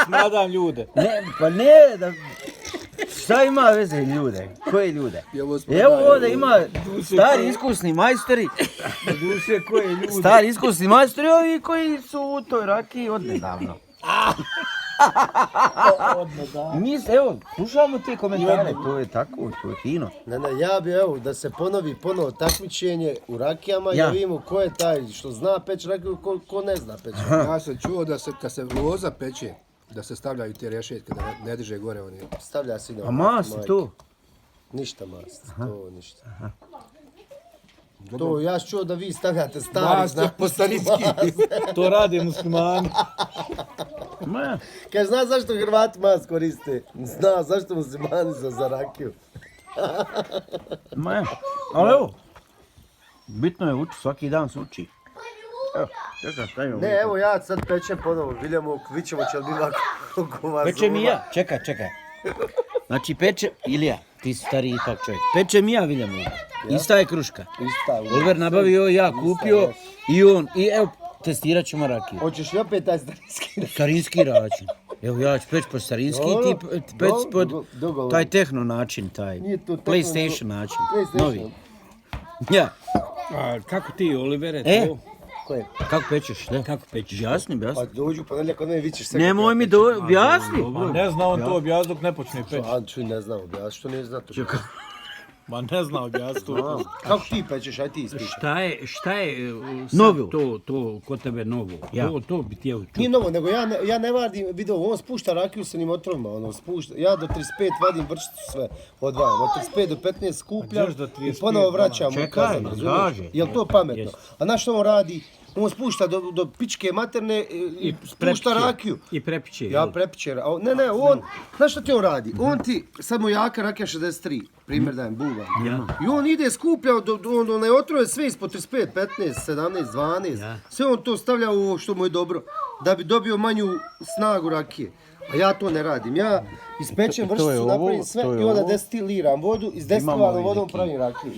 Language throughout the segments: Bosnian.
Nadam ljude. Ne, pa ne, da... Šta ima veze ljude? Koje ljude? Evo ovdje ima stari iskusni majstori. Duše koje ljude. Stari iskusni majstori, ovi koji su u toj rakiji odnedavno. Mi se, evo, slušamo te komentare, to je tako, to je fino. Ne, ja bi evo da se ponovi ponovo takmičenje u rakijama i da vidimo ko je taj što zna peći rakiju, ko ne zna peći. Ja sam čuo da se kad se loza peče, da se stavljaju te rješetke, da ne diže gore oni. Stavlja se A masti to? Ništa masti, to ništa. To ja čuo da vi stavljate stari znak po starinski. To rade muslimani. Kaj zna zašto Hrvati mast koriste? Zna zašto muslimani za rakiju. Ali evo, bitno je uči, svaki dan se uči. Evo, čekaj, stavimo. Ne, evo ja sad pečem ponovo, vidimo, ćemo će li biti ovako vas. Pečem i ja, čekaj. Znači peče, Ilija, ti si stariji ipak čovjek. Pečem i ja, Viljamo. Ista je kruška. Ista. Oliver nabavio, ja kupio i on. I evo, testirat ćemo rakiju. Hoćeš li opet taj starinski? Starinski način. Evo ja ću peći po starinski i ti peć pod taj tehno način, taj PlayStation način. Novi. Ja. A kako ti, Olivere, to? Koje? Kako pečeš? Kako pečeš? Jasni. Pa dođu ponedjeljak od mene vićeš sve. Nemoj mi objasni. Ne zna on to objasniti dok ne počne peći. Čuj, ne znam objasni, što ne zna to. Ma ne zna objasniti to. Kako ti pečeš, aj ti ispiši. Šta je novo? To kod tebe novo? To bi ti čuo. Nije novo, nego ja ne vadim video, on spušta rakiju sa njim otrovima, ono spušta. Ja do 35 vadim vrčicu sve, odvajam, od 35 do 15 skupljam i ponovo vraćam u kazan, razumiješ? Jel to pametno? A znaš što on radi? On spušta do pičke materne i spušta rakiju. I prepiče. Ja prepiče. Ne, on, znaš što ti on radi? On ti, sad mu jaka rakija 63, primjer dajem, bugan. I on ide skuplja, on ne otrove sve ispod 35, 15, 17, 12. Sve on to stavlja u ovo što mu je dobro, da bi dobio manju snagu rakije. A ja to ne radim. Ja ispečem vršicu, napravim sve i onda destiliram vodu i s destilovanom vodom pravim rakiju.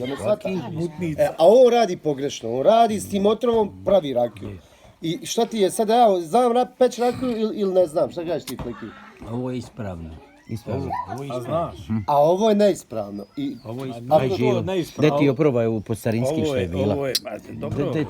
A on radi pogrešno. On radi s tim otrovom, pravi rakiju. I šta ti je sad, ja znam peć rakiju ili ne znam? Šta kažeš ti, Fleki? Ovo je ispravno. A znaš? A ovo je neispravno. Gde ti oprobaj u podstarinski što je bila?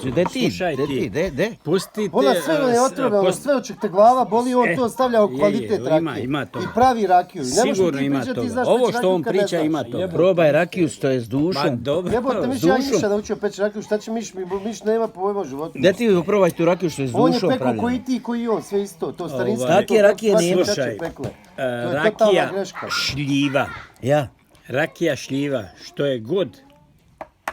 Gde ti? Pustite... Ona sve ne otrove, ono sve oček te glava boli, on to stavlja u kvalitet rakije. Ima to. I pravi rakiju. Sigurno ima to. Ovo što on priča ima to. Probaj rakiju što je s dušom. Jebote, Miš, ja Miša naučio peći rakiju, šta će Miš, Miš nema pojma u životu. Gde ti oprobaj tu rakiju što je s dušom pravilno. On je pekao koji ti, koji on, sve isto, to starinski. Takve rakije nema. Rakija šljiva. Ja. Rakija šljiva, što je god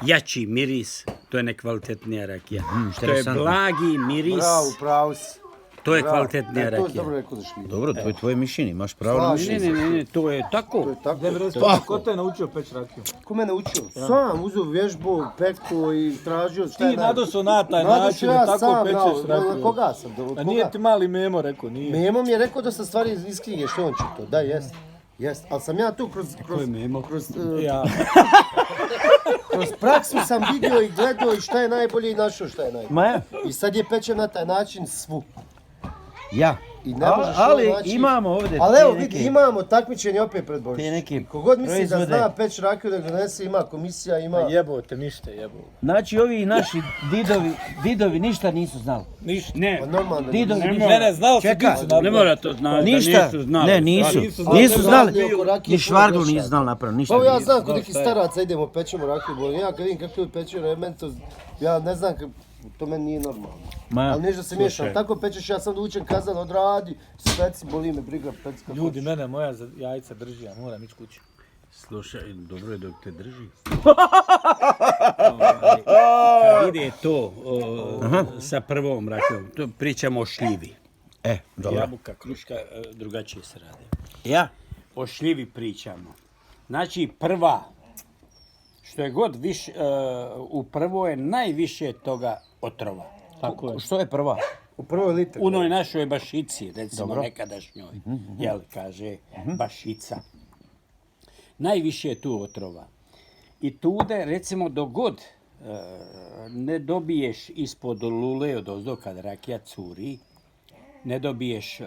jači miris, to je nekvalitetnija rakija. Što je blagi miris, Pravo si. to je kvalitetnija To je rakija. dobro rekao za šljivu. Dobro, to je tvoje mišljenje, imaš pravo na mišljenje. Ne, to je tako. Ko te je naučio peći rakiju? Ko me naučio? Sam uzeo vježbu, peko i tražio šta je Ti nadosu na taj način, tako pečeš rakiju. Koga sam? A nije ti mali Memo rekao, nije. Memo mi je rekao da sam stvari iz knjige, što on čito, da, jest. Jest, ali sam ja tu kroz praksu sam vidio i gledao i šta je najbolje i našao šta je najbolje. I sad je pečem na taj način svu. Ja. Ali imamo ovdje... Ali evo vidi, imamo takmičenje opet pred Božić. Kogod misli da zna peć rakiju da donese, ima komisija, ima... Jebote, ništa jebote. Znači ovi naši didovi ništa nisu znali. Ništa. Ne, didovi ništa. Ne, znao si ti su ne mora to znati. Ništa, ne, nisu znali. Ni švarglu nisu znali napraviti, ništa. Pa ja znam kod nekih staraca idemo, pećemo rakiju, ja kad vidim kako je pečio remen, ja ne znam, to meni nije normalno. Ali nešto se miješam, tako pečeš, ja sam da učem kazan, odradi, speci, boli me, briga, pecka. Ljudi, mene moja jajca drži, ja moram ići kući. Slušaj, dobro je dok te drži. Kad ide to sa prvom rakijom, to pričamo o šljivi. Dobro. Jabuka, kruška, drugačije se radi. Ja. O šljivi pričamo. Znači prva, što je god više, u prvo je najviše toga otrova. Tako je. Što je prva? U prvoj litri. U onoj našoj bašici, recimo nekadašnjoj, jel, kaže bašica. Najviše je tu otrova. I tude, recimo, dogod ne dobiješ ispod lule odozdo kad rakija curi, ne dobiješ